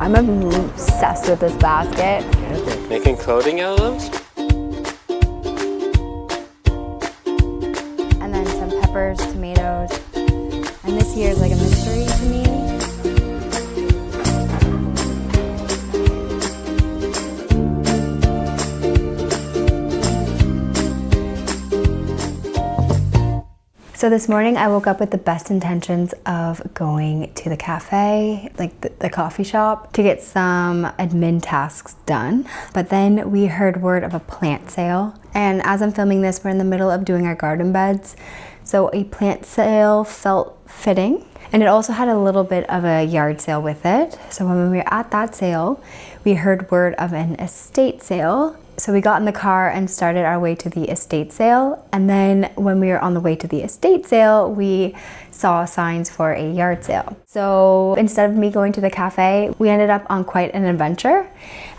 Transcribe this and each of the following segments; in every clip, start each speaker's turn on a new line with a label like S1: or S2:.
S1: I'm obsessed with this basket.
S2: Making clothing out of those?
S1: And then some peppers, tomatoes. And this year is like a mystery to me. So this morning I woke up with the best intentions of going to the cafe, like the coffee shop, to get some admin tasks done. But then we heard word of a plant sale. And as I'm filming this, we're in the middle of doing our garden beds. So a plant sale felt fitting. And it also had a little bit of a yard sale with it. So when we were at that sale, we heard word of an estate sale. So we got in the car and started our way to the estate sale. And then when we were on the way to the estate sale, we saw signs for a yard sale. So instead of me going to the cafe, we ended up on quite an adventure.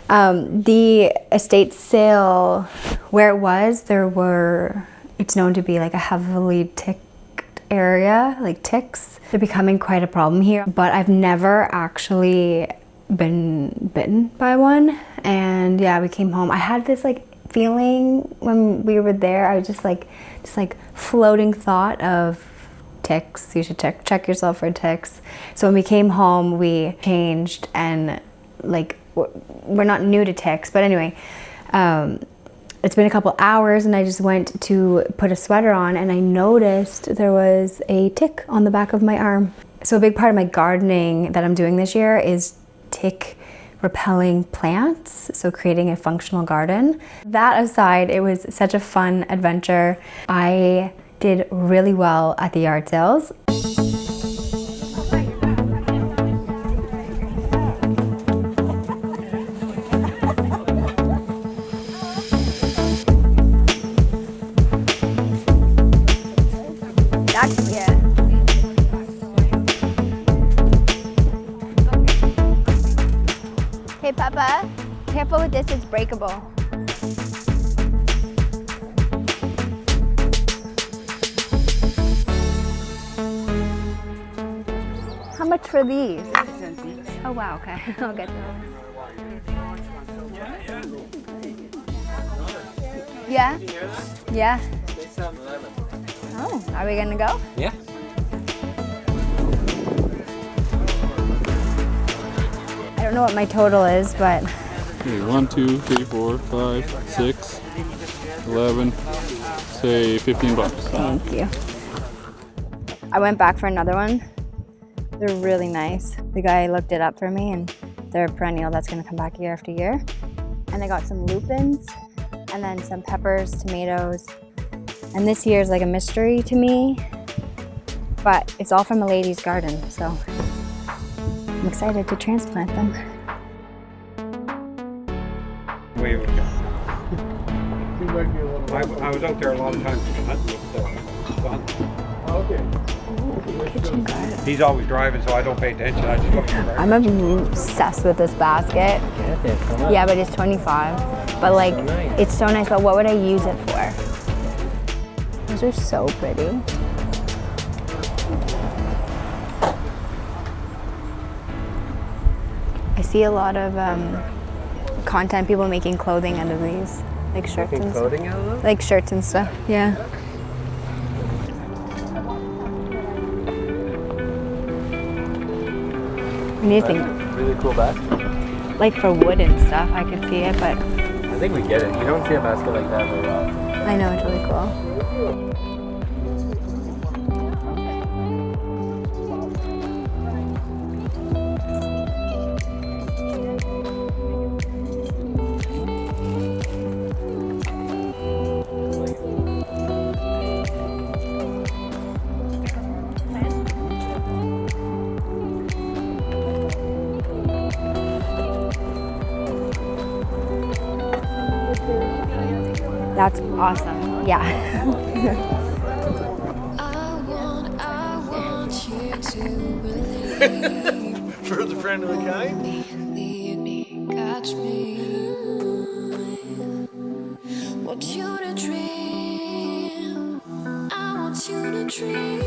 S1: The estate sale, where it was, it's known to be like a heavily ticked area, like ticks. They're becoming quite a problem here, but I've never actually been bitten by one. And yeah, we came home. I had this like feeling when we were there. I was just like floating thought of ticks. You should check yourself for ticks. So when we came home, we changed, and like we're not new to ticks, but anyway, it's been a couple hours and I just went to put a sweater on and I noticed there was a tick on the back of my arm. So a big part of my gardening that I'm doing this year is tick repelling plants, so creating a functional garden. That aside, it was such a fun adventure. I did really well at the yard sales. Hey Papa, careful with this, it's breakable. How much for these? Oh wow, okay, I'll get them. Yeah? Yeah? Oh, are we gonna go?
S2: Yeah.
S1: I don't know what my total is, but...
S3: Okay, 1, 2, 3, 4, 5, 6, 11, say $15.
S1: Thank you. I went back for another one. They're really nice. The guy looked it up for me, and they're a perennial that's gonna come back year after year. And I got some lupins, and then some peppers, tomatoes. And this year is like a mystery to me, but it's all from a lady's garden, so I'm excited to transplant them.
S4: Way we go. I was out there a lot of times hunting with son.
S1: Okay. Kitchen garden.
S4: He's always driving, so I don't pay attention. I just look at the
S1: I'm obsessed with this basket. Yeah, but it's 25. But like, it's so nice. But what would I use it for? Those are so pretty. I see a lot of content, people making clothing out of these, like shirts and stuff.
S2: Clothing out of them?
S1: Like shirts and stuff, yeah. What do you think?
S2: Really cool basket.
S1: Like for wood and stuff, I could see it, but
S2: I think we get it. You don't see a basket like that very often.
S1: I know, it's really cool. That's awesome. Yeah.
S5: I want you to believe.
S6: For the friend of the kind?
S5: The unique catch me. Want you to dream. I want you to dream.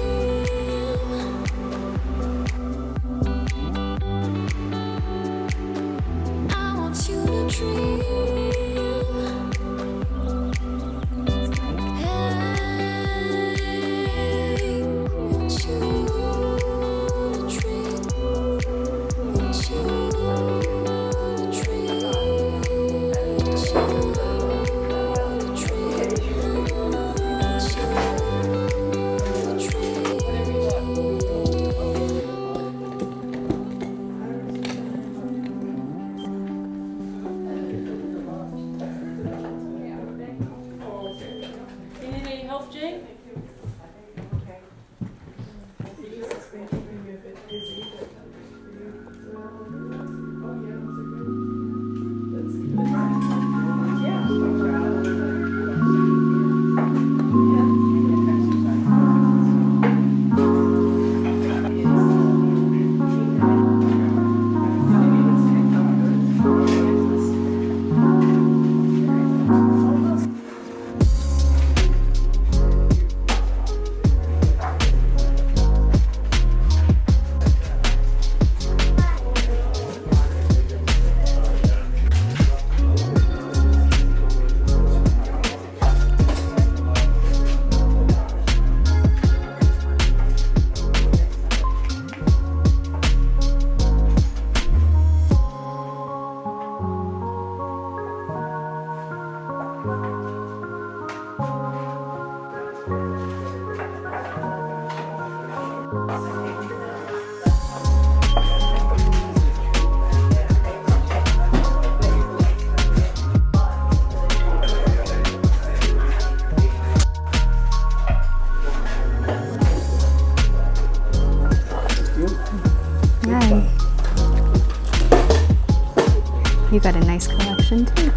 S1: You got a nice collection too.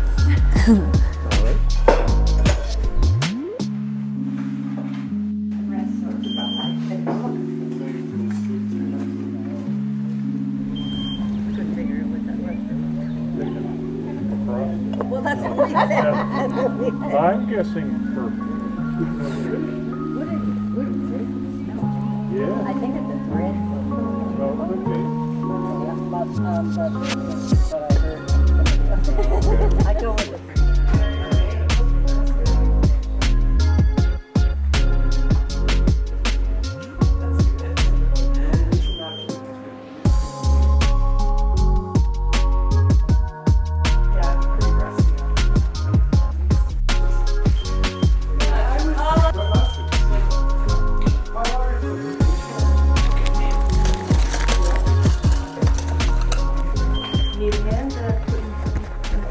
S6: Well, that's what we said.
S4: I'm guessing for. Yeah.
S6: I think it's a thread.
S4: Well, it could be.
S6: But I go with it.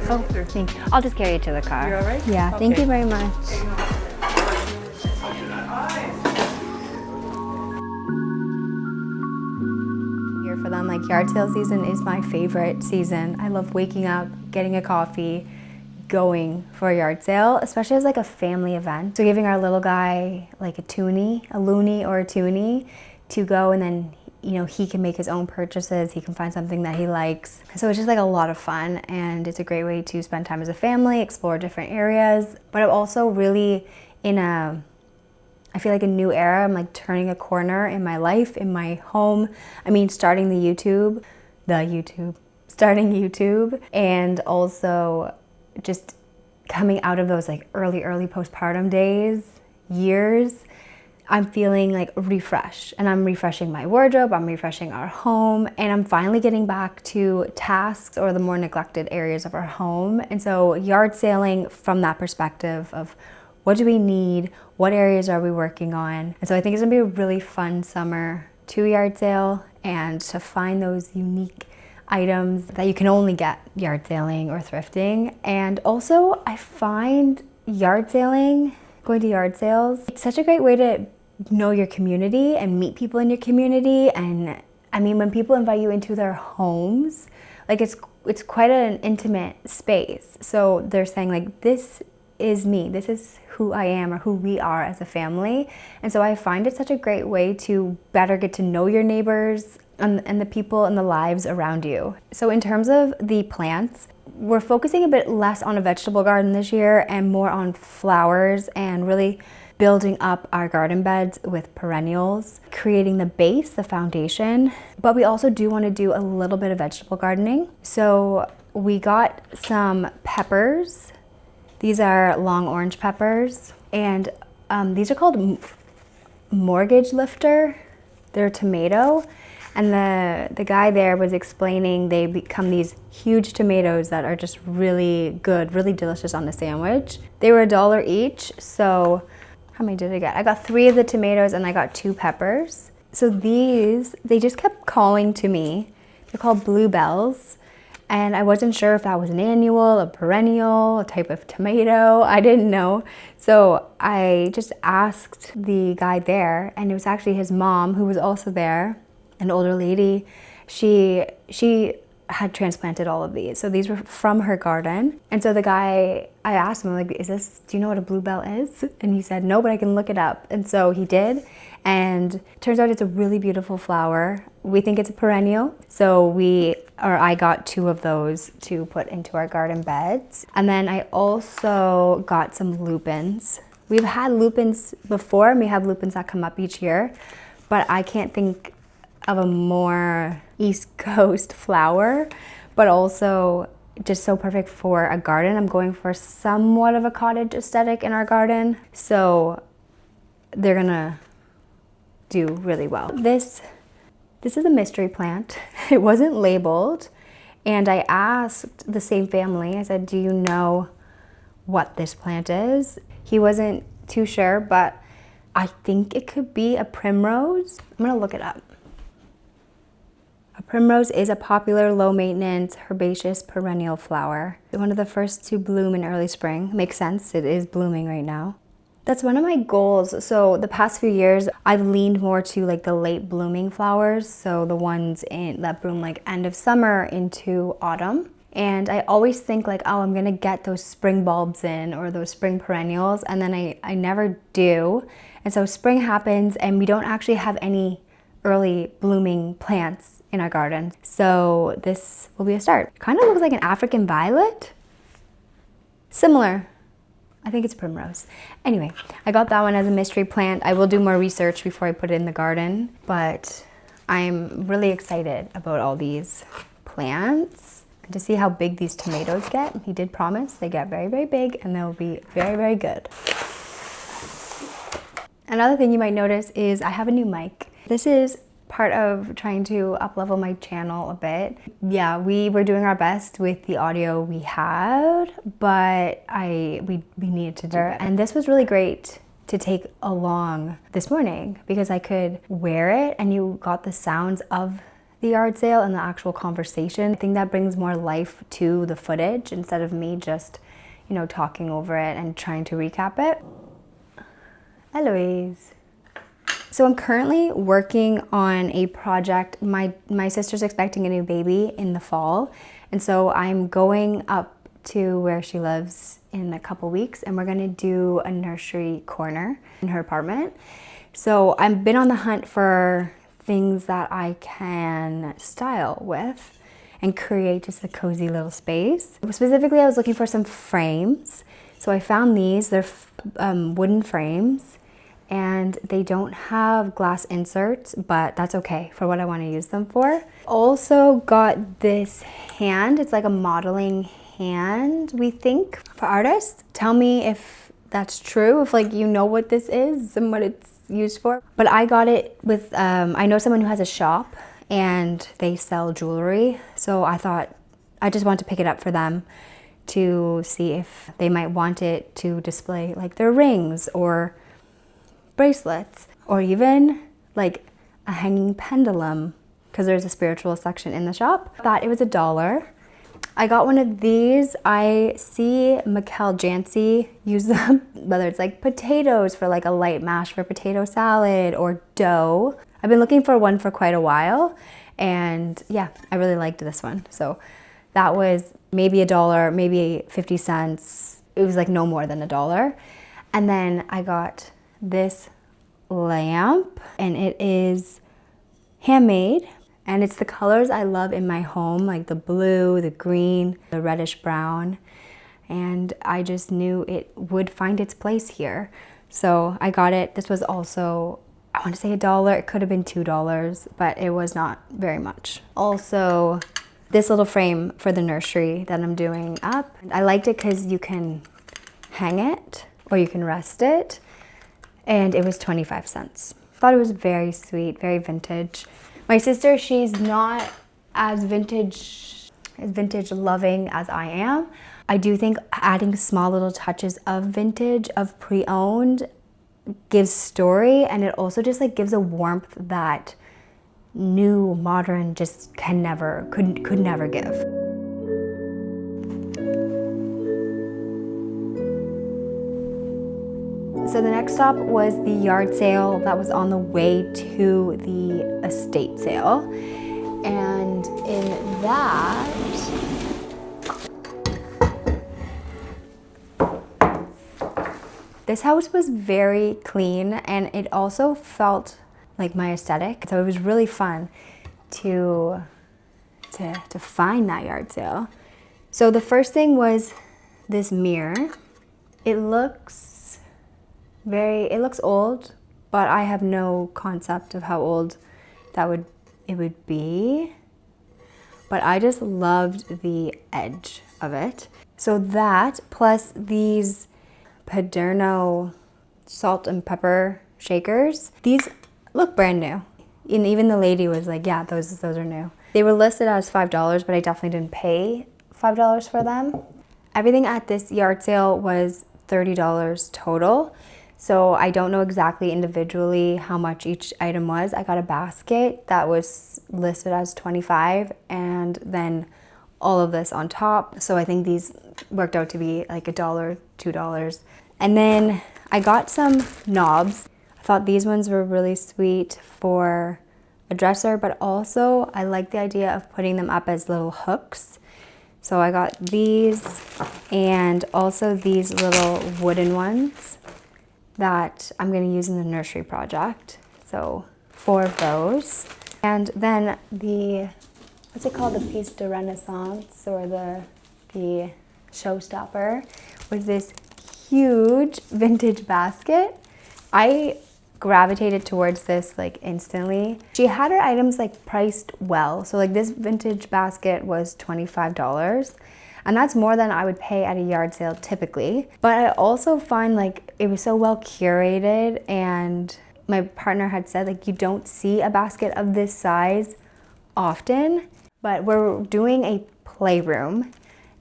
S1: Oh, thank you. I'll just carry it to the car.
S6: You're all right?
S1: Yeah, thank you very much. Here for them, like yard sale season is my favorite season. I love waking up, getting a coffee, going for a yard sale, especially as like a family event. So giving our little guy like a loony or a toonie to go, and then you know, he can make his own purchases, he can find something that he likes. So it's just like a lot of fun, and it's a great way to spend time as a family, explore different areas. But I'm also really I feel like a new era. I'm like turning a corner in my life, in my home. I mean, starting YouTube, and also just coming out of those like early postpartum years. I'm feeling like refreshed, and I'm refreshing my wardrobe, I'm refreshing our home, and I'm finally getting back to tasks or the more neglected areas of our home. And so yard sailing from that perspective of what do we need, what areas are we working on. And so I think it's gonna be a really fun summer to yard sale and to find those unique items that you can only get yard sailing or thrifting. And also I find going to yard sales, it's such a great way to know your community and meet people in your community. And I mean, when people invite you into their homes, like it's quite an intimate space. So they're saying like, this is me, this is who I am or who we are as a family. And so I find it such a great way to better get to know your neighbors and the people and the lives around you. So in terms of the plants, we're focusing a bit less on a vegetable garden this year and more on flowers, and really building up our garden beds with perennials, creating the base, the foundation. But we also do want to do a little bit of vegetable gardening. So we got some peppers. These are long orange peppers, and these are called mortgage lifter. They're tomato. And the guy there was explaining they become these huge tomatoes that are just really good, really delicious on a sandwich. They were $1 each, so how many did I get? I got 3 of the tomatoes and I got 2 peppers. So these, they just kept calling to me. They're called bluebells. And I wasn't sure if that was an annual, a perennial, a type of tomato. I didn't know. So I just asked the guy there, and it was actually his mom who was also there. An older lady. She had transplanted all of these. So these were from her garden. And so the guy, I asked him, like, do you know what a bluebell is? And he said, no, but I can look it up. And so he did. And it turns out it's a really beautiful flower. We think it's a perennial. So I got 2 of those to put into our garden beds. And then I also got some lupins. We've had lupins before, and we have lupins that come up each year, but I can't think of a more East Coast flower, but also just so perfect for a garden. I'm going for somewhat of a cottage aesthetic in our garden, so they're gonna do really well. This is a mystery plant. It wasn't labeled, and I asked the same family, I said, do you know what this plant is? He wasn't too sure, but I think it could be a primrose. I'm gonna look it up. A primrose is a popular low-maintenance herbaceous perennial flower. One of the first to bloom in early spring. Makes sense, it is blooming right now. That's one of my goals. So the past few years, I've leaned more to like the late blooming flowers. So the ones that bloom like end of summer into autumn. And I always think like, oh, I'm gonna get those spring bulbs in or those spring perennials, and then I never do. And so spring happens and we don't actually have any early blooming plants in our garden. So this will be a start. Kind of looks like an African violet. Similar. I think it's primrose. Anyway, I got that one as a mystery plant. I will do more research before I put it in the garden, but I'm really excited about all these plants and to see how big these tomatoes get. He did promise they get very, very big and they'll be very, very good. Another thing you might notice is I have a new mic. This is part of trying to up-level my channel a bit. Yeah, we were doing our best with the audio we had, but we needed to do it. And this was really great to take along this morning because I could wear it and you got the sounds of the yard sale and the actual conversation. I think that brings more life to the footage instead of me just, you know, talking over it and trying to recap it. Eloise. So I'm currently working on a project. My sister's expecting a new baby in the fall. And so I'm going up to where she lives in a couple weeks and we're gonna do a nursery corner in her apartment. So I've been on the hunt for things that I can style with and create just a cozy little space. Specifically, I was looking for some frames. So I found these, they're wooden frames. And they don't have glass inserts, but that's okay for what I want to use them for. Also got this hand. It's like a modeling hand, we think, for artists. Tell me if that's true, if like you know what this is and what it's used for. But I got it with, I know someone who has a shop and they sell jewelry. So I thought I just want to pick it up for them to see if they might want it to display like their rings or bracelets, or even like a hanging pendulum, because there's a spiritual section in the shop. I thought it was $1. I got one of these. I see Mikkel Jancy use them, whether it's like potatoes for like a light mash for potato salad or dough. I've been looking for one for quite a while, and yeah, I really liked this one. So that was maybe $1, maybe 50 cents. It was like no more than $1. And then I got this lamp and it is handmade and it's the colors I love in my home, like the blue, the green, the reddish brown, and I just knew it would find its place here. So I got it. This was also, I want to say $1. It could have been $2, but it was not very much. Also, this little frame for the nursery that I'm doing up. I liked it because you can hang it or you can rest it. And it was 25 cents. Thought it was very sweet, very vintage. My sister, she's not as vintage loving as I am. I do think adding small little touches of vintage, of pre-owned, gives story, and it also just like gives a warmth that new, modern just could never give. So the next stop was the yard sale that was on the way to the estate sale. And in that, this house was very clean and it also felt like my aesthetic. So it was really fun to find that yard sale. So the first thing was this mirror. It looks old, but I have no concept of how old it would be. But I just loved the edge of it. So that plus these Paderno salt and pepper shakers, these look brand new. And even the lady was like, yeah, those are new. They were listed as $5, but I definitely didn't pay $5 for them. Everything at this yard sale was $30 total. So I don't know exactly individually how much each item was. I got a basket that was listed as $25 and then all of this on top. So I think these worked out to be like $1, $2. And then I got some knobs. I thought these ones were really sweet for a dresser, but also I like the idea of putting them up as little hooks. So I got these and also these little wooden ones that I'm gonna use in the nursery project. So 4 of those. And then the, what's it called? The piece de renaissance, or the showstopper, was this huge vintage basket. I gravitated towards this like instantly. She had her items like priced well. So like this vintage basket was $25, and that's more than I would pay at a yard sale typically. But I also find like it was so well curated, and my partner had said like you don't see a basket of this size often, but we're doing a playroom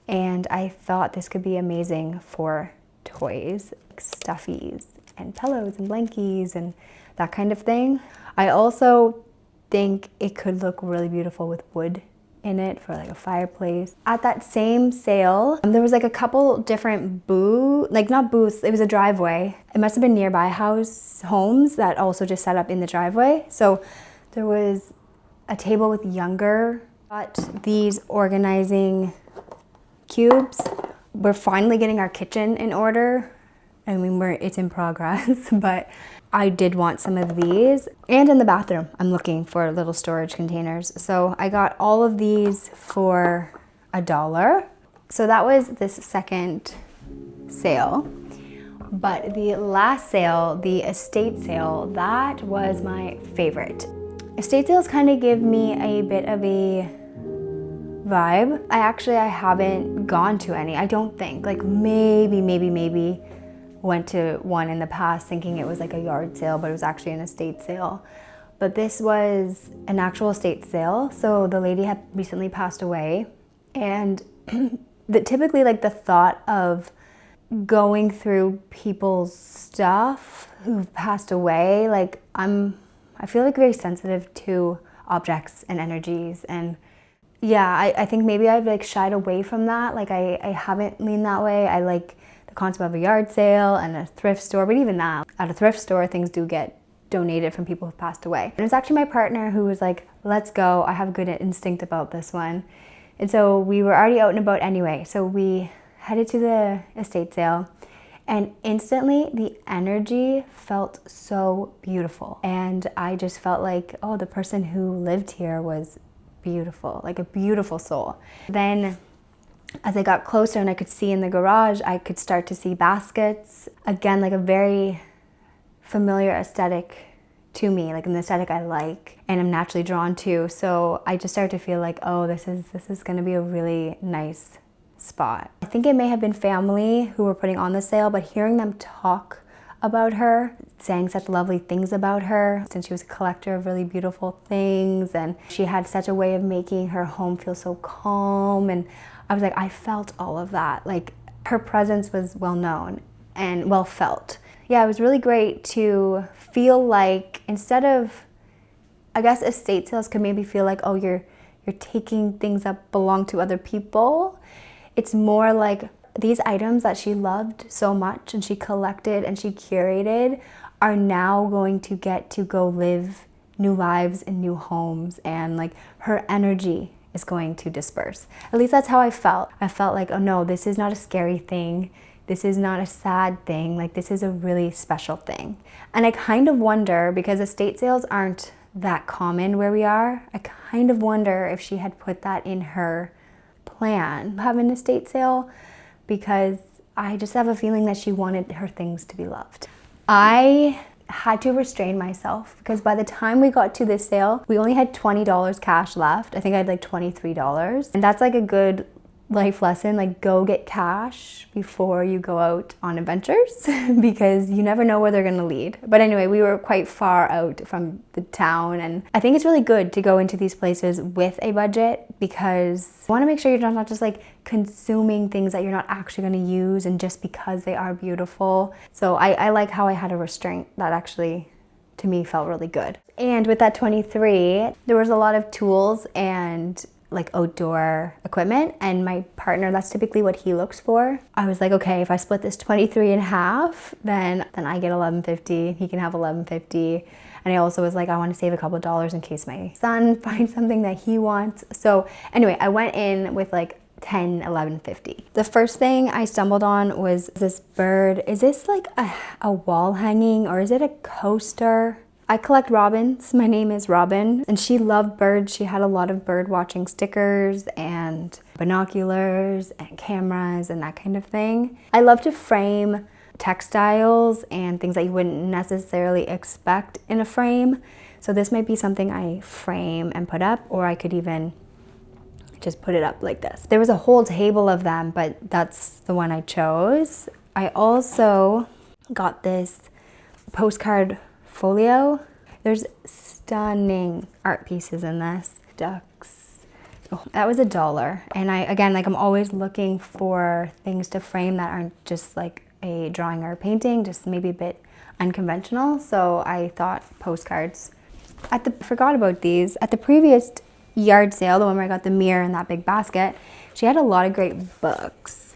S1: and I thought this could be amazing for toys, like stuffies and pillows and blankies and that kind of thing. I also think it could look really beautiful with wood in it for like a fireplace. At that same sale, there was like a couple different not booths, it was a driveway. It must have been nearby homes that also just set up in the driveway. So there was a table with younger, got these organizing cubes. We're finally getting our kitchen in order. I mean, it's in progress, but I did want some of these. And in the bathroom, I'm looking for little storage containers. So I got all of these for $1. So that was this second sale. But the last sale, the estate sale, that was my favorite. Estate sales kind of give me a bit of a vibe. I haven't gone to any, I don't think. Like maybe went to one in the past thinking it was like a yard sale, but it was actually an estate sale. But this was an actual estate sale. So the lady had recently passed away, and typically like the thought of going through people's stuff who've passed away, like I feel like very sensitive to objects and energies, and yeah, I think maybe I've like shied away from that. Like I haven't leaned that way. I like the concept of a yard sale and a thrift store, but even that, at a thrift store, things do get donated from people who've passed away. And it was actually my partner who was like, let's go. I have a good instinct about this one. And so we were already out and about anyway. So we headed to the estate sale, and instantly the energy felt so beautiful. And I just felt like, oh, the person who lived here was beautiful, like a beautiful soul. Then as I got closer and I could see in the garage, I could start to see baskets. Again, like a very familiar aesthetic to me, like an aesthetic I like and I'm naturally drawn to. So I just started to feel like, oh, this is gonna be a really nice spot. I think it may have been family who were putting on the sale, but hearing them talk about her, saying such lovely things about her, since she was a collector of really beautiful things, and she had such a way of making her home feel so calm, and I was like, I felt all of that. Like her presence was well known and well felt. Yeah, it was really great to feel like, instead of, I guess estate sales could maybe feel like, oh, you're taking things that belong to other people. It's more like these items that she loved so much and she collected and she curated are now going to get to go live new lives in new homes, and like her energy is going to disperse. At least that's how I felt. I felt like, oh no, this is not a scary thing. This is not a sad thing. Like this is a really special thing. And I kind of wonder, because estate sales aren't that common where we are, I kind of wonder if she had put that in her plan, have an estate sale, because I just have a feeling that she wanted her things to be loved. I had to restrain myself because by the time we got to this sale, we only had $20 cash left. I think I had like $23. And that's like a good life lesson, like go get cash before you go out on adventures because you never know where they're gonna lead. But anyway, we were quite far out from the town, and I think it's really good to go into these places with a budget because you wanna make sure you're not just like consuming things that you're not actually gonna use and just because they are beautiful. So I like how I had a restraint that actually to me felt really good. And with that 23, there was a lot of tools and like outdoor equipment, and my partner, that's typically what he looks for. I was like, okay, if I split this 23 in half, then I get $11.50, he can have $11.50. And I also was like, I want to save a couple of dollars in case my son finds something that he wants. So anyway, I went in with like 10, 11.50. The first thing I stumbled on was this bird. Is this like a wall hanging or is it a coaster? I collect robins. My name is Robin, and she loved birds. She had a lot of bird watching stickers and binoculars and cameras and that kind of thing. I love to frame textiles and things that you wouldn't necessarily expect in a frame. So this might be something I frame and put up, or I could even just put it up like this. There was a whole table of them, but that's the one I chose. I also got this postcard folio. There's stunning art pieces in this. Ducks. Oh, that was $1. And I'm always looking for things to frame that aren't just like a drawing or a painting, just maybe a bit unconventional. So I thought postcards. Forgot about these. At the previous yard sale, the one where I got the mirror and that big basket, she had a lot of great books.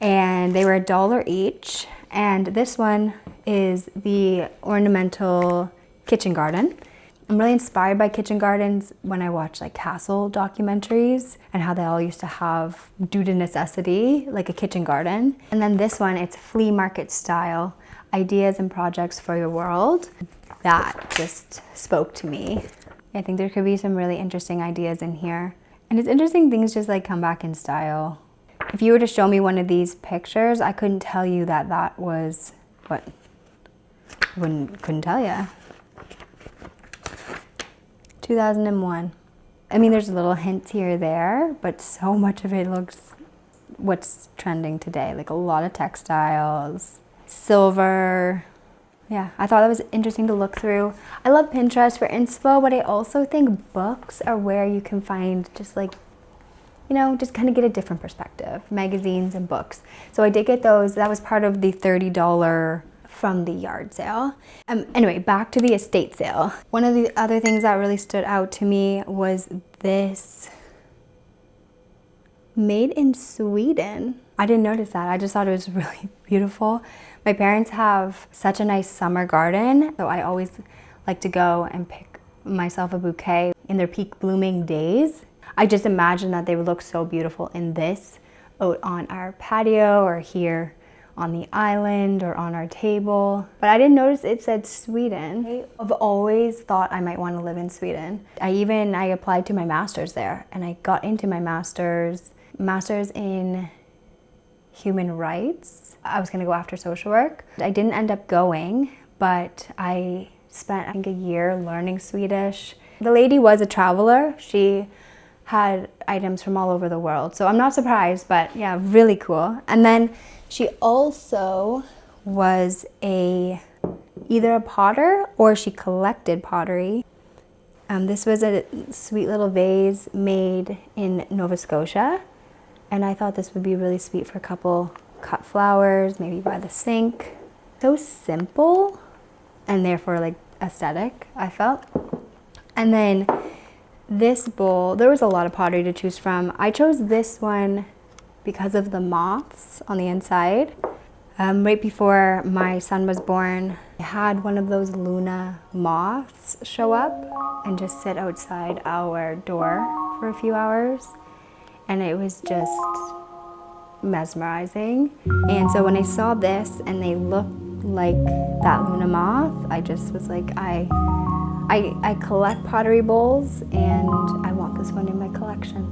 S1: And they were $1 each. And this one is the ornamental kitchen garden. I'm really inspired by kitchen gardens when I watch like castle documentaries and how they all used to have, due to necessity, like a kitchen garden. And then this one, it's flea market style, ideas and projects for your world. That just spoke to me. I think there could be some really interesting ideas in here. And it's interesting things just like come back in style. If you were to show me one of these pictures, I couldn't tell you that was what? Couldn't tell you. 2001. I mean, there's little hints here or there, but so much of it looks what's trending today. Like a lot of textiles, silver. Yeah, I thought that was interesting to look through. I love Pinterest for inspo, but I also think books are where you can find just like, you know, just kind of get a different perspective. Magazines and books. So I did get those. That was part of the $30 from the yard sale. Anyway, back to the estate sale. One of the other things that really stood out to me was this made in Sweden. I didn't notice that. I just thought it was really beautiful. My parents have such a nice summer garden, so I always like to go and pick myself a bouquet in their peak blooming days. I just imagine that they would look so beautiful in this out on our patio or here on the island or on our table. But I didn't notice it said Sweden. I've always thought I might want to live in Sweden. I applied to my master's there, and I got into my master's in human rights. I was gonna go after social work. I didn't end up going, but I spent I think a year learning Swedish. The lady was a traveler. She had items from all over the world. So I'm not surprised, but yeah, really cool. And then she also was either a potter or she collected pottery. This was a sweet little vase made in Nova Scotia. And I thought this would be really sweet for a couple cut flowers, maybe by the sink. So simple and therefore like aesthetic, I felt. And then this bowl, there was a lot of pottery to choose from. I chose this one because of the moths on the inside. Right before my son was born, I had one of those Luna moths show up and just sit outside our door for a few hours. And it was just mesmerizing. And so when I saw this and they looked like that Luna moth, I just was like, I collect pottery bowls and I want this one in my collection.